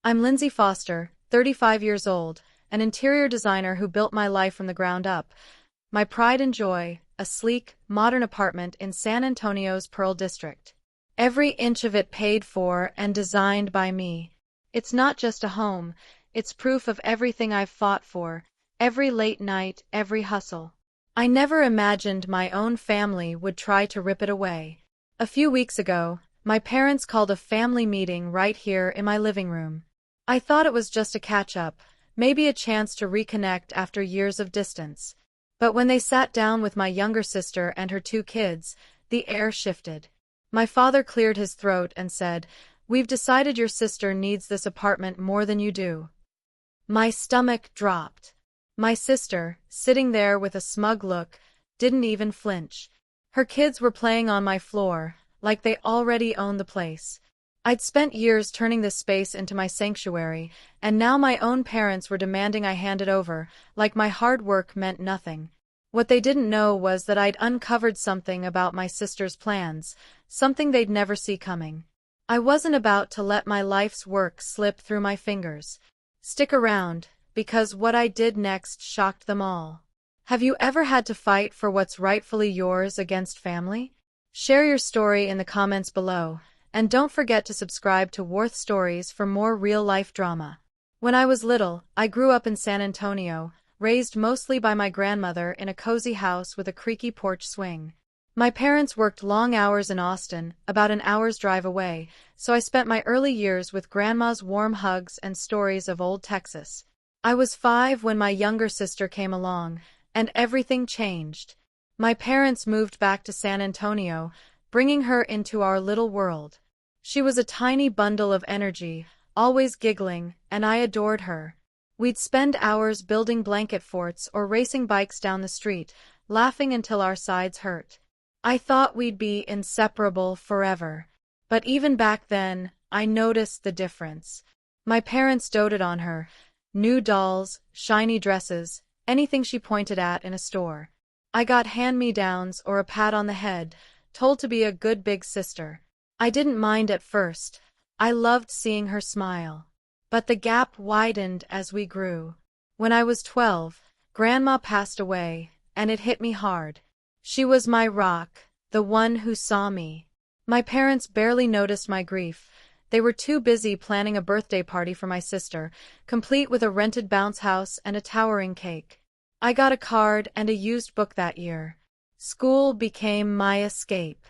I'm Lindsay Foster, 35 years old, an interior designer who built my life from the ground up. My pride and joy, a sleek, modern apartment in San Antonio's Pearl District. Every inch of it paid for and designed by me. It's not just a home, it's proof of everything I've fought for, every late night, every hustle. I never imagined my own family would try to rip it away. A few weeks ago, my parents called a family meeting right here in my living room. I thought it was just a catch-up, maybe a chance to reconnect after years of distance. But when they sat down with my younger sister and her 2 kids, the air shifted. My father cleared his throat and said, "We've decided your sister needs this apartment more than you do." My stomach dropped. My sister, sitting there with a smug look, didn't even flinch. Her kids were playing on my floor, like they already owned the place. I'd spent years turning this space into my sanctuary, and now my own parents were demanding I hand it over, like my hard work meant nothing. What they didn't know was that I'd uncovered something about my sister's plans, something they'd never see coming. I wasn't about to let my life's work slip through my fingers. Stick around, because what I did next shocked them all. Have you ever had to fight for what's rightfully yours against family? Share your story in the comments below. And don't forget to subscribe to Warth Stories for more real-life drama. When I was little, I grew up in San Antonio, raised mostly by my grandmother in a cozy house with a creaky porch swing. My parents worked long hours in Austin, about an hour's drive away, so I spent my early years with Grandma's warm hugs and stories of old Texas. I was 5 when my younger sister came along, and everything changed. My parents moved back to San Antonio, bringing her into our little world. She was a tiny bundle of energy, always giggling, and I adored her. We'd spend hours building blanket forts or racing bikes down the street, laughing until our sides hurt. I thought we'd be inseparable forever. But even back then, I noticed the difference. My parents doted on her. New dolls, shiny dresses, anything she pointed at in a store. I got hand-me-downs or a pat on the head, told to be a good big sister. I didn't mind at first. I loved seeing her smile. But the gap widened as we grew. When I was 12, Grandma passed away, and it hit me hard. She was my rock, the one who saw me. My parents barely noticed my grief. They were too busy planning a birthday party for my sister, complete with a rented bounce house and a towering cake. I got a card and a used book that year. School became my escape.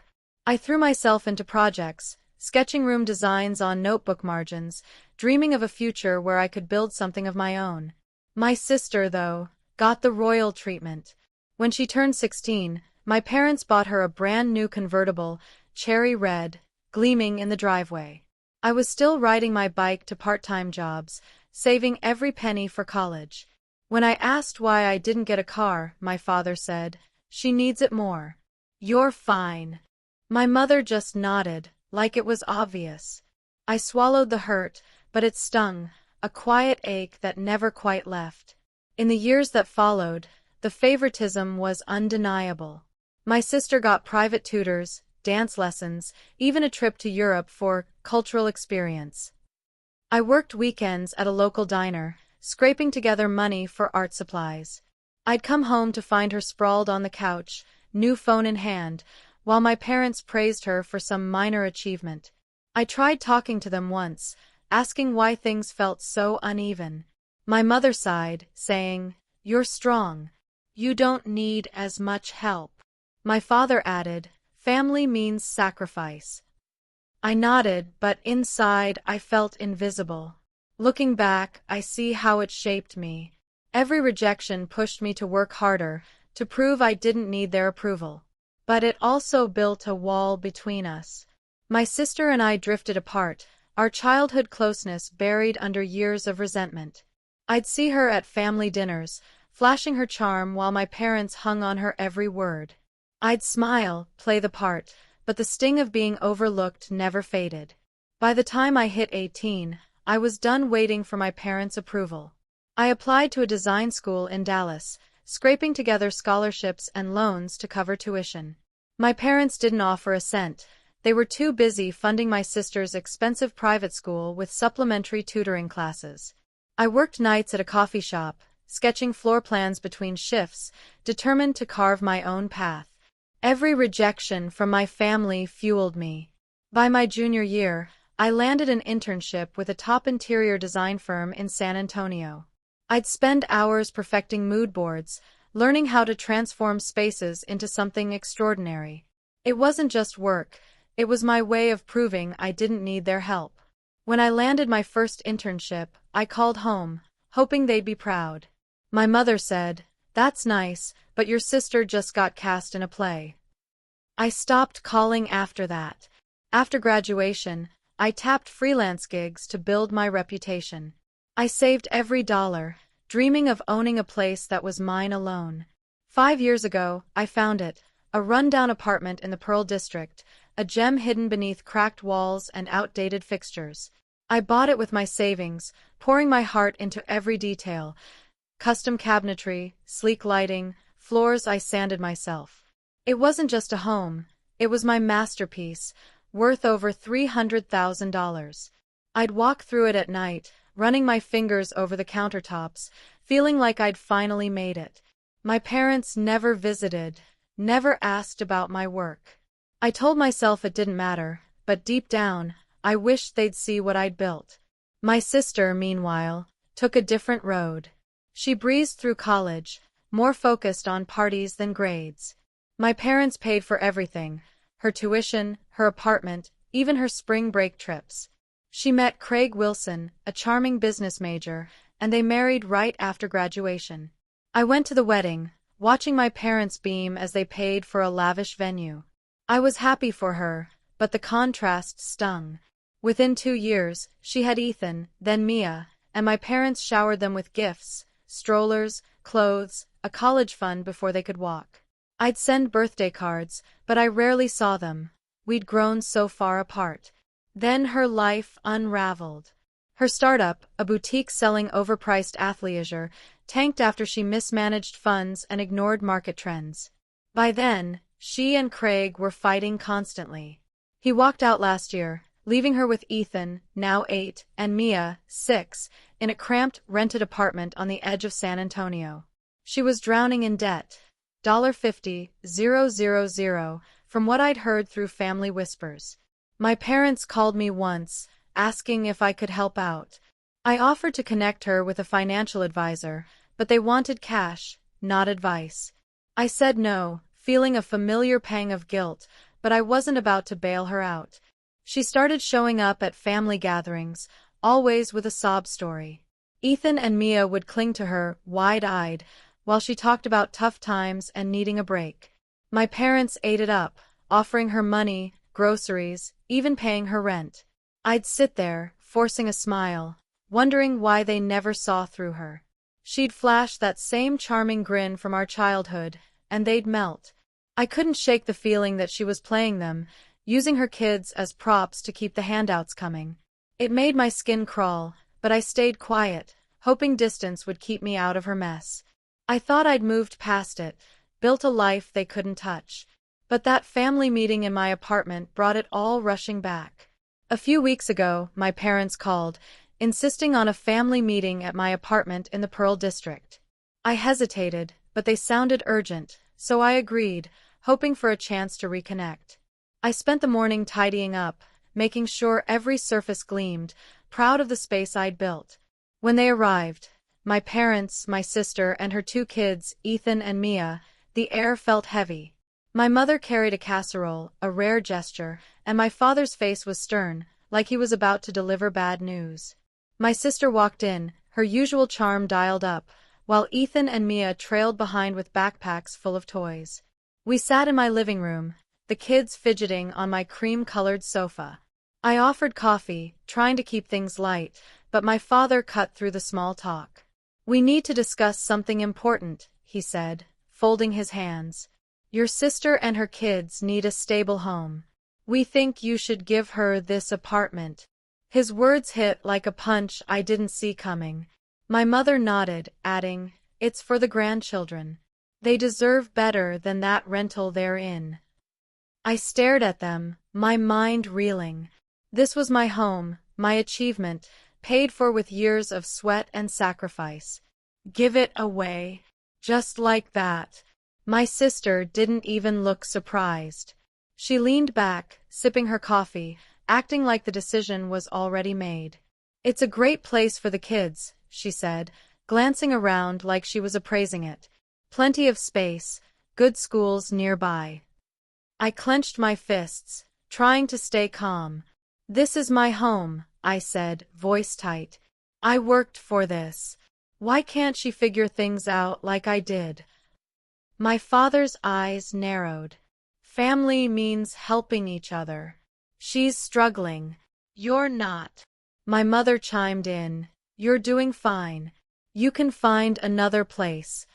I threw myself into projects, sketching room designs on notebook margins, dreaming of a future where I could build something of my own. My sister, though, got the royal treatment. When she turned 16, my parents bought her a brand new convertible, cherry red, gleaming in the driveway. I was still riding my bike to part-time jobs, saving every penny for college. When I asked why I didn't get a car, my father said, "She needs it more." "You're fine." My mother just nodded, like it was obvious. I swallowed the hurt, but it stung, a quiet ache that never quite left. In the years that followed, the favoritism was undeniable. My sister got private tutors, dance lessons, even a trip to Europe for cultural experience. I worked weekends at a local diner, scraping together money for art supplies. I'd come home to find her sprawled on the couch, new phone in hand, while my parents praised her for some minor achievement. I tried talking to them once, asking why things felt so uneven. My mother sighed, saying, "You're strong. You don't need as much help." My father added, "Family means sacrifice." I nodded, but inside I felt invisible. Looking back, I see how it shaped me. Every rejection pushed me to work harder, to prove I didn't need their approval. But it also built a wall between us. My sister and I drifted apart, our childhood closeness buried under years of resentment. I'd see her at family dinners, flashing her charm while my parents hung on her every word. I'd smile, play the part, but the sting of being overlooked never faded. By the time I hit 18, I was done waiting for my parents' approval. I applied to a design school in Dallas, scraping together scholarships and loans to cover tuition. My parents didn't offer a cent. They were too busy funding my sister's expensive private school with supplementary tutoring classes. I worked nights at a coffee shop, sketching floor plans between shifts, determined to carve my own path. Every rejection from my family fueled me. By my junior year, I landed an internship with a top interior design firm in San Antonio. I'd spend hours perfecting mood boards, learning how to transform spaces into something extraordinary. It wasn't just work, it was my way of proving I didn't need their help. When I landed my first internship, I called home, hoping they'd be proud. My mother said, "That's nice, but your sister just got cast in a play." I stopped calling after that. After graduation, I tapped freelance gigs to build my reputation. I saved every dollar, dreaming of owning a place that was mine alone. 5 years ago, I found it, a rundown apartment in the Pearl District, a gem hidden beneath cracked walls and outdated fixtures. I bought it with my savings, pouring my heart into every detail. Custom cabinetry, sleek lighting, floors I sanded myself. It wasn't just a home, it was my masterpiece, worth over $300,000. I'd walk through it at night, running my fingers over the countertops, feeling like I'd finally made it. My parents never visited, never asked about my work. I told myself it didn't matter, but deep down, I wished they'd see what I'd built. My sister, meanwhile, took a different road. She breezed through college, more focused on parties than grades. My parents paid for everything, her tuition, her apartment, even her spring break trips. She met Craig Wilson, a charming business major, and they married right after graduation. I went to the wedding, watching my parents beam as they paid for a lavish venue. I was happy for her, but the contrast stung. Within 2 years, she had Ethan, then Mia, and my parents showered them with gifts, strollers, clothes, a college fund before they could walk. I'd send birthday cards, but I rarely saw them. We'd grown so far apart. Then her life unraveled. Her startup, a boutique selling overpriced athleisure, tanked after she mismanaged funds and ignored market trends. By then, she and Craig were fighting constantly. He walked out last year, leaving her with Ethan, now 8, and Mia, 6, in a cramped, rented apartment on the edge of San Antonio. She was drowning in debt. $50,000, from what I'd heard through family whispers. My parents called me once, asking if I could help out. I offered to connect her with a financial advisor, but they wanted cash, not advice. I said no, feeling a familiar pang of guilt, but I wasn't about to bail her out. She started showing up at family gatherings, always with a sob story. Ethan and Mia would cling to her, wide-eyed, while she talked about tough times and needing a break. My parents ate it up, offering her money, groceries, even paying her rent. I'd sit there, forcing a smile, wondering why they never saw through her. She'd flash that same charming grin from our childhood, and they'd melt. I couldn't shake the feeling that she was playing them, using her kids as props to keep the handouts coming. It made my skin crawl, but I stayed quiet, hoping distance would keep me out of her mess. I thought I'd moved past it, built a life they couldn't touch. But that family meeting in my apartment brought it all rushing back. A few weeks ago, my parents called, insisting on a family meeting at my apartment in the Pearl District. I hesitated, but they sounded urgent, so I agreed, hoping for a chance to reconnect. I spent the morning tidying up, making sure every surface gleamed, proud of the space I'd built. When they arrived, my parents, my sister, and her 2 kids, Ethan and Mia, the air felt heavy. My mother carried a casserole, a rare gesture, and my father's face was stern, like he was about to deliver bad news. My sister walked in, her usual charm dialed up, while Ethan and Mia trailed behind with backpacks full of toys. We sat in my living room, the kids fidgeting on my cream-colored sofa. I offered coffee, trying to keep things light, but my father cut through the small talk. "We need to discuss something important," he said, folding his hands. "Your sister and her kids need a stable home. We think you should give her this apartment." His words hit like a punch I didn't see coming. My mother nodded, adding, "It's for the grandchildren. They deserve better than that rental they're in." I stared at them, my mind reeling. This was my home, my achievement, paid for with years of sweat and sacrifice. Give it away. Just like that. My sister didn't even look surprised. She leaned back, sipping her coffee, acting like the decision was already made. It's a great place for the kids, she said, glancing around like she was appraising it. Plenty of space, good schools nearby. I clenched my fists, trying to stay calm. This is my home, I said, voice tight. I worked for this. Why can't she figure things out like I did? My father's eyes narrowed. Family means helping each other. She's struggling. You're not. My mother chimed in. You're doing fine. You can find another place.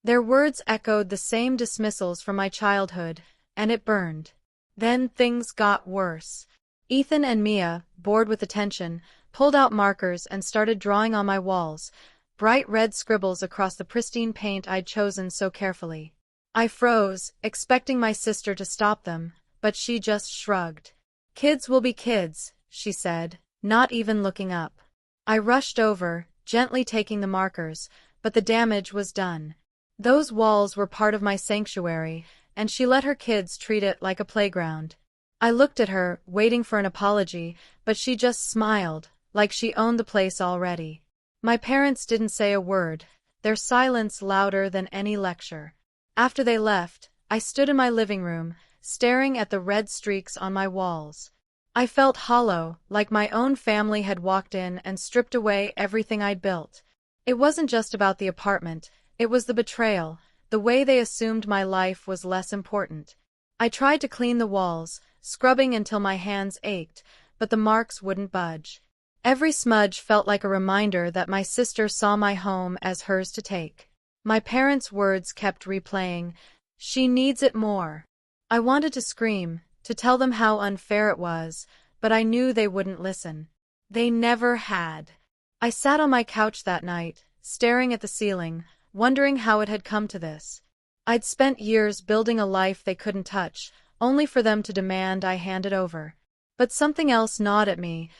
Their words echoed the same dismissals from my childhood, and it burned. Then things got worse. Ethan and Mia, bored with the tension, pulled out markers and started drawing on my walls, bright red scribbles across the pristine paint I'd chosen so carefully. I froze, expecting my sister to stop them, but she just shrugged. Kids will be kids, she said, not even looking up. I rushed over, gently taking the markers, but the damage was done. Those walls were part of my sanctuary, and she let her kids treat it like a playground. I looked at her, waiting for an apology, but she just smiled, like she owned the place already. My parents didn't say a word, their silence louder than any lecture. After they left, I stood in my living room, staring at the red streaks on my walls. I felt hollow, like my own family had walked in and stripped away everything I'd built. It wasn't just about the apartment, it was the betrayal, the way they assumed my life was less important. I tried to clean the walls, scrubbing until my hands ached, but the marks wouldn't budge. Every smudge felt like a reminder that my sister saw my home as hers to take. My parents' words kept replaying, "She needs it more." I wanted to scream, to tell them how unfair it was, but I knew they wouldn't listen. They never had. I sat on my couch that night, staring at the ceiling, wondering how it had come to this. I'd spent years building a life they couldn't touch, only for them to demand I hand it over. But something else gnawed at me,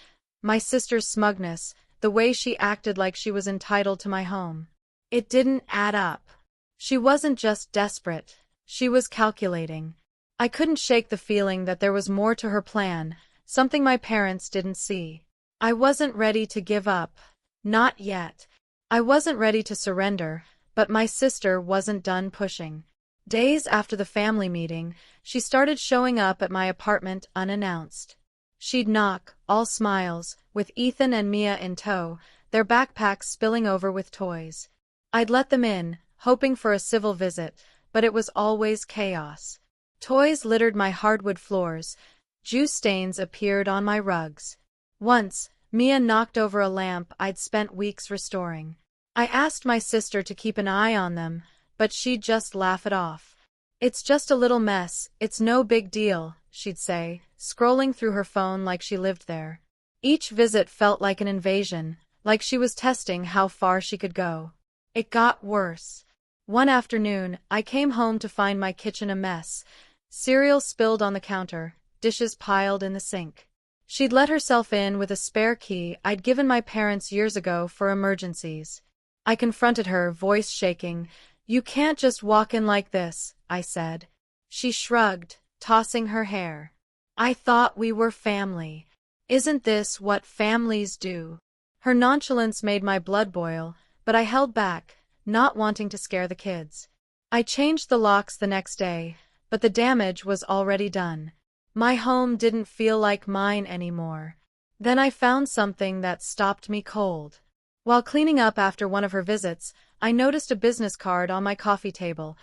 my sister's smugness, the way she acted like she was entitled to my home. It didn't add up. She wasn't just desperate, she was calculating. I couldn't shake the feeling that there was more to her plan, something my parents didn't see. I wasn't ready to give up. Not yet. I wasn't ready to surrender, but my sister wasn't done pushing. Days after the family meeting, she started showing up at my apartment unannounced. She'd knock, all smiles, with Ethan and Mia in tow, their backpacks spilling over with toys. I'd let them in, hoping for a civil visit, but it was always chaos. Toys littered my hardwood floors, juice stains appeared on my rugs. Once, Mia knocked over a lamp I'd spent weeks restoring. I asked my sister to keep an eye on them, but she'd just laugh it off. "It's just a little mess, it's no big deal," she'd say, scrolling through her phone like she lived there. Each visit felt like an invasion, like she was testing how far she could go. It got worse. One afternoon, I came home to find my kitchen a mess. Cereal spilled on the counter, dishes piled in the sink. She'd let herself in with a spare key I'd given my parents years ago for emergencies. I confronted her, voice shaking. "You can't just walk in like this," I said. She shrugged, tossing her hair. "I thought we were family. Isn't this what families do?" Her nonchalance made my blood boil, but I held back, not wanting to scare the kids. I changed the locks the next day, but the damage was already done. My home didn't feel like mine anymore. Then I found something that stopped me cold. While cleaning up after one of her visits, I noticed a business card on my coffee table.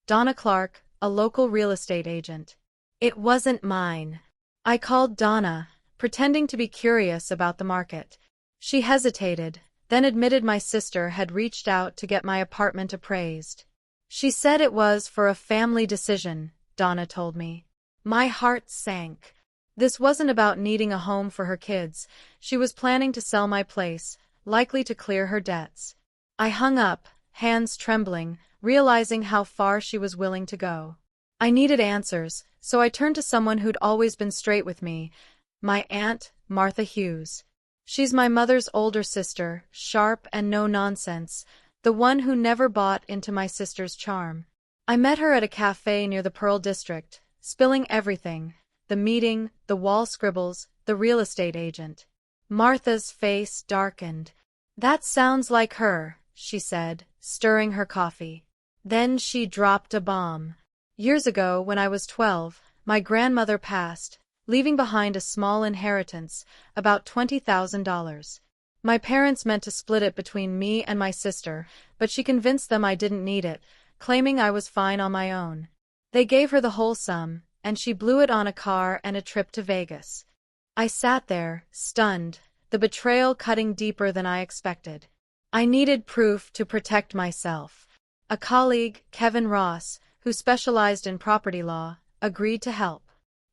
Donna Clark, a local real estate agent. It wasn't mine. I called Donna, pretending to be curious about the market. She hesitated, then admitted my sister had reached out to get my apartment appraised. She said it was for a family decision, Donna told me. My heart sank. This wasn't about needing a home for her kids. She was planning to sell my place, likely to clear her debts. I hung up, hands trembling, realizing how far she was willing to go. I needed answers, so I turned to someone who'd always been straight with me, my aunt, Martha Hughes. She's my mother's older sister, sharp and no-nonsense, the one who never bought into my sister's charm. I met her at a cafe near the Pearl District, spilling everything, the meeting, the wall scribbles, the real estate agent. Martha's face darkened. "That sounds like her," she said, stirring her coffee. Then she dropped a bomb. "Years ago, when I was 12, my grandmother passed, leaving behind a small inheritance, about $20,000. My parents meant to split it between me and my sister, but she convinced them I didn't need it, claiming I was fine on my own. They gave her the whole sum, and she blew it on a car and a trip to Vegas. I sat there, stunned, the betrayal cutting deeper than I expected. I needed proof to protect myself. A colleague, Kevin Ross, who specialized in property law, agreed to help.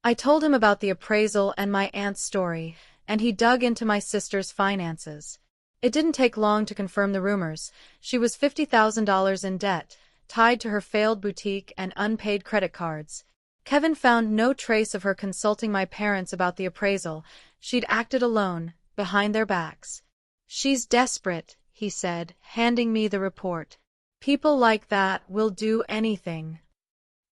I told him about the appraisal and my aunt's story, and he dug into my sister's finances. It didn't take long to confirm the rumors. She was $50,000 in debt, tied to her failed boutique and unpaid credit cards. Kevin found no trace of her consulting my parents about the appraisal. She'd acted alone, behind their backs. "She's desperate," he said, handing me the report. "People like that will do anything."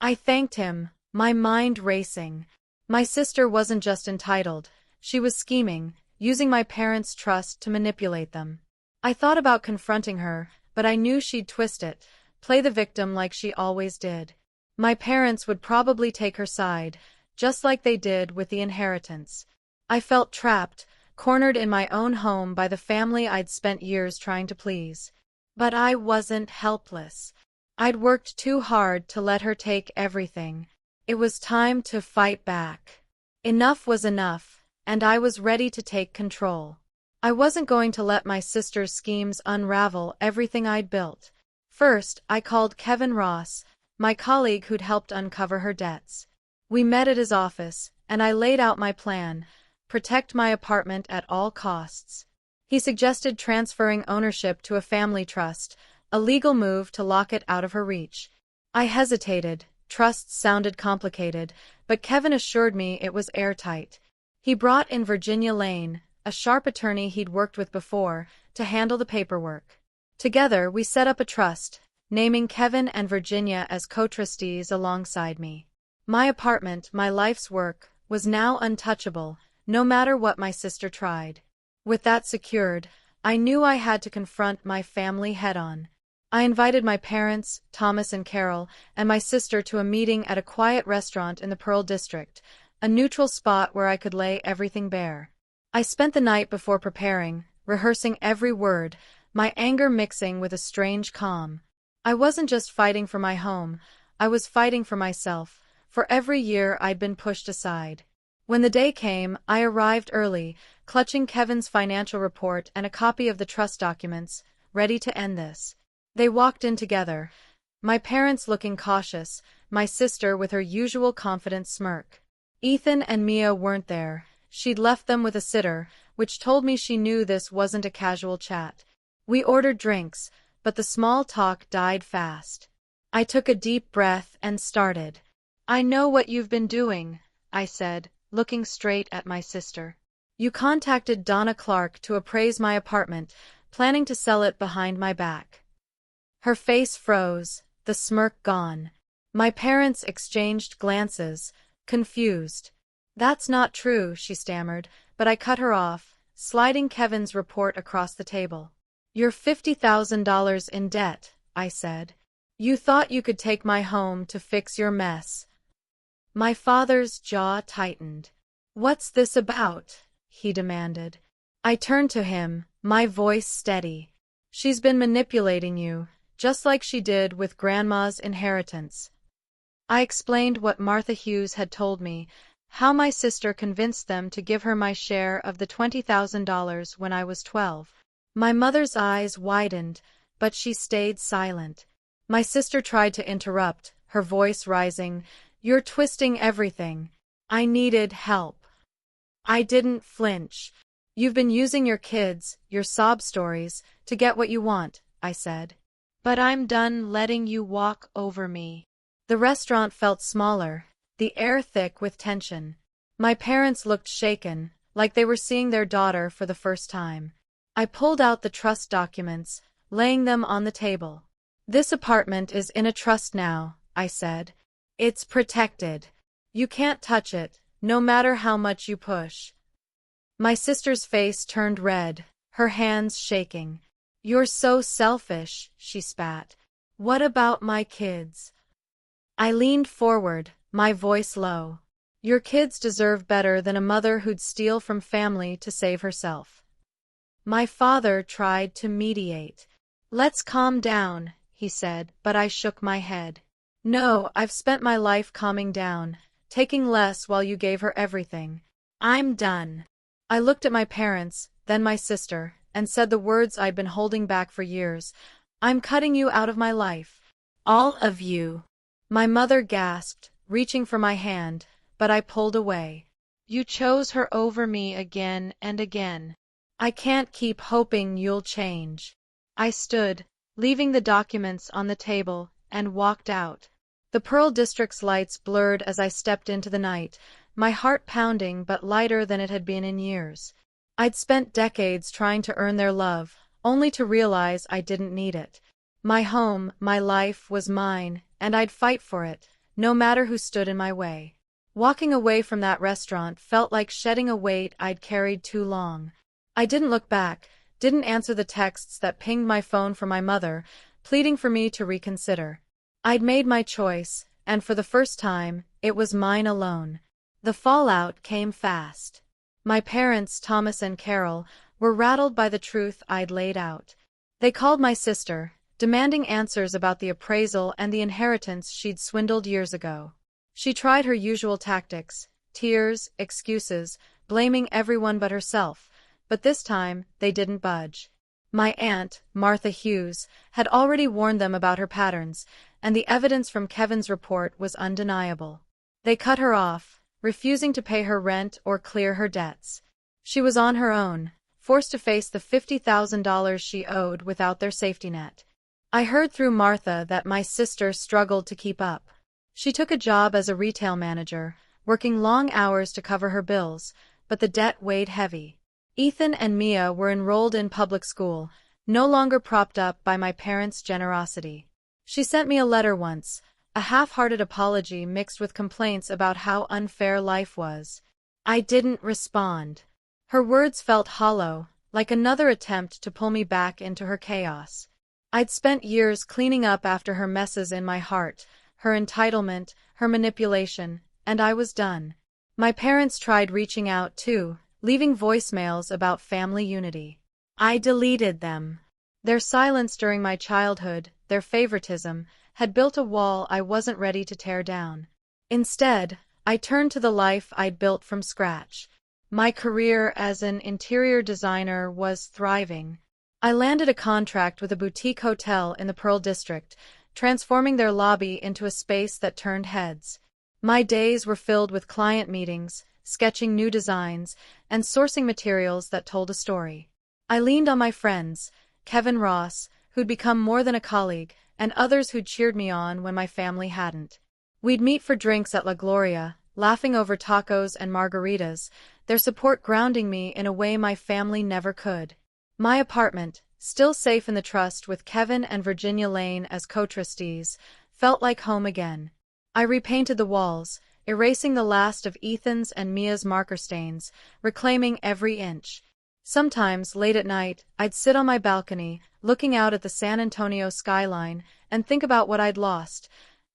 I thanked him, my mind racing. My sister wasn't just entitled, she was scheming, using my parents' trust to manipulate them. I thought about confronting her, but I knew she'd twist it, play the victim like she always did. My parents would probably take her side, just like they did with the inheritance. I felt trapped, cornered in my own home by the family I'd spent years trying to please. But I wasn't helpless. I'd worked too hard to let her take everything. It was time to fight back. Enough was enough, and I was ready to take control. I wasn't going to let my sister's schemes unravel everything I'd built. First, I called Kevin Ross, my colleague who'd helped uncover her debts. We met at his office, and I laid out my plan: protect my apartment at all costs. He suggested transferring ownership to a family trust, a legal move to lock it out of her reach. I hesitated. Trusts sounded complicated, but Kevin assured me it was airtight. He brought in Virginia Lane, a sharp attorney he'd worked with before, to handle the paperwork. Together, we set up a trust, naming Kevin and Virginia as co-trustees alongside me. My apartment, my life's work, was now untouchable, no matter what my sister tried. With that secured, I knew I had to confront my family head-on. I invited my parents, Thomas and Carol, and my sister to a meeting at a quiet restaurant in the Pearl District, a neutral spot where I could lay everything bare. I spent the night before preparing, rehearsing every word, my anger mixing with a strange calm. I wasn't just fighting for my home, I was fighting for myself, for every year I'd been pushed aside. When the day came, I arrived early, clutching Kevin's financial report and a copy of the trust documents, ready to end this. They walked in together, my parents looking cautious, my sister with her usual confident smirk. Ethan and Mia weren't there. She'd left them with a sitter, which told me she knew this wasn't a casual chat. We ordered drinks, but the small talk died fast. I took a deep breath and started. "I know what you've been doing," I said, looking straight at my sister. "You contacted Donna Clark to appraise my apartment, planning to sell it behind my back." Her face froze, the smirk gone. My parents exchanged glances, confused. "That's not true," she stammered, but I cut her off, sliding Kevin's report across the table. "You're $50,000 in debt," I said. "You thought you could take my home to fix your mess." My father's jaw tightened. "What's this about?" he demanded. I turned to him, my voice steady. "She's been manipulating you, just like she did with Grandma's inheritance." I explained what Martha Hughes had told me, how my sister convinced them to give her my share of the $20,000 when I was 12. My mother's eyes widened, but she stayed silent. My sister tried to interrupt, her voice rising. "You're twisting everything. I needed help." I didn't flinch. "You've been using your kids, your sob stories, to get what you want," I said. "But I'm done letting you walk over me." The restaurant felt smaller, the air thick with tension. My parents looked shaken, like they were seeing their daughter for the first time. I pulled out the trust documents, laying them on the table. "This apartment is in a trust now," I said. "It's protected. You can't touch it, no matter how much you push." My sister's face turned red, her hands shaking. "You're so selfish," she spat. "What about my kids?" I leaned forward, my voice low. "Your kids deserve better than a mother who'd steal from family to save herself." My father tried to mediate. "Let's calm down," he said, but I shook my head. "No, I've spent my life calming down, taking less while you gave her everything. I'm done." I looked at my parents, then my sister, and said the words I'd been holding back for years. "I'm cutting you out of my life. All of you." My mother gasped, reaching for my hand, but I pulled away. "You chose her over me again and again. I can't keep hoping you'll change." I stood, leaving the documents on the table, and walked out. The Pearl District's lights blurred as I stepped into the night, my heart pounding but lighter than it had been in years. I'd spent decades trying to earn their love, only to realize I didn't need it. My home, my life, was mine, and I'd fight for it, no matter who stood in my way. Walking away from that restaurant felt like shedding a weight I'd carried too long. I didn't look back, didn't answer the texts that pinged my phone from my mother, pleading for me to reconsider. I'd made my choice, and for the first time, it was mine alone. The fallout came fast. My parents, Thomas and Carol, were rattled by the truth I'd laid out. They called my sister, demanding answers about the appraisal and the inheritance she'd swindled years ago. She tried her usual tactics, tears, excuses, blaming everyone but herself, but this time they didn't budge. My aunt, Martha Hughes, had already warned them about her patterns, and the evidence from Kevin's report was undeniable. They cut her off, refusing to pay her rent or clear her debts. She was on her own, forced to face the $50,000 she owed without their safety net. I heard through Martha that my sister struggled to keep up. She took a job as a retail manager, working long hours to cover her bills, but the debt weighed heavy. Ethan and Mia were enrolled in public school, no longer propped up by my parents' generosity. She sent me a letter once, a half-hearted apology mixed with complaints about how unfair life was. I didn't respond. Her words felt hollow, like another attempt to pull me back into her chaos. I'd spent years cleaning up after her messes in my heart, her entitlement, her manipulation, and I was done. My parents tried reaching out too, leaving voicemails about family unity. I deleted them. Their silence during my childhood, their favoritism, had built a wall I wasn't ready to tear down. Instead, I turned to the life I'd built from scratch. My career as an interior designer was thriving. I landed a contract with a boutique hotel in the Pearl District, transforming their lobby into a space that turned heads. My days were filled with client meetings, sketching new designs, and sourcing materials that told a story. I leaned on my friends, Kevin Ross, who'd become more than a colleague, and others who'd cheered me on when my family hadn't. We'd meet for drinks at La Gloria, laughing over tacos and margaritas, their support grounding me in a way my family never could. My apartment, still safe in the trust with Kevin and Virginia Lane as co-trustees, felt like home again. I repainted the walls, erasing the last of Ethan's and Mia's marker stains, reclaiming every inch. Sometimes, late at night, I'd sit on my balcony, looking out at the San Antonio skyline, and think about what I'd lost.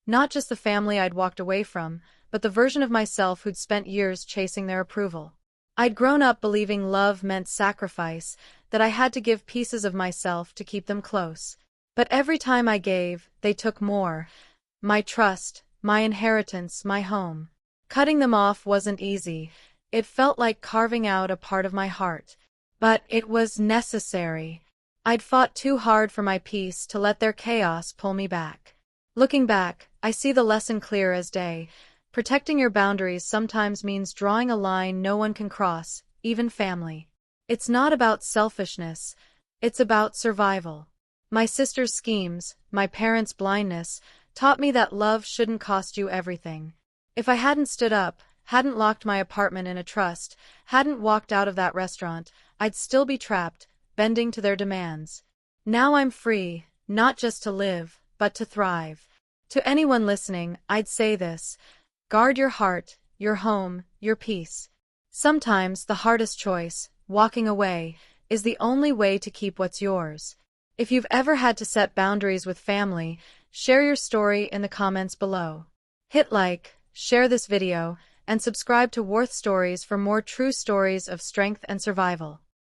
Not just the family I'd walked away from, but the version of myself who'd spent years chasing their approval. I'd grown up believing love meant sacrifice, that I had to give pieces of myself to keep them close. But every time I gave, they took more. My trust, my inheritance, my home. Cutting them off wasn't easy. It felt like carving out a part of my heart. But it was necessary. I'd fought too hard for my peace to let their chaos pull me back. Looking back, I see the lesson clear as day. Protecting your boundaries sometimes means drawing a line no one can cross, even family. It's not about selfishness. It's about survival. My sister's schemes, my parents' blindness, taught me that love shouldn't cost you everything. If I hadn't stood up, hadn't locked my apartment in a trust, hadn't walked out of that restaurant, I'd still be trapped, bending to their demands. Now I'm free, not just to live, but to thrive. To anyone listening, I'd say this: guard your heart, your home, your peace. Sometimes the hardest choice, walking away, is the only way to keep what's yours. If you've ever had to set boundaries with family, share your story in the comments below. Hit like, share this video, and subscribe to Warth Stories for more true stories of strength and survival.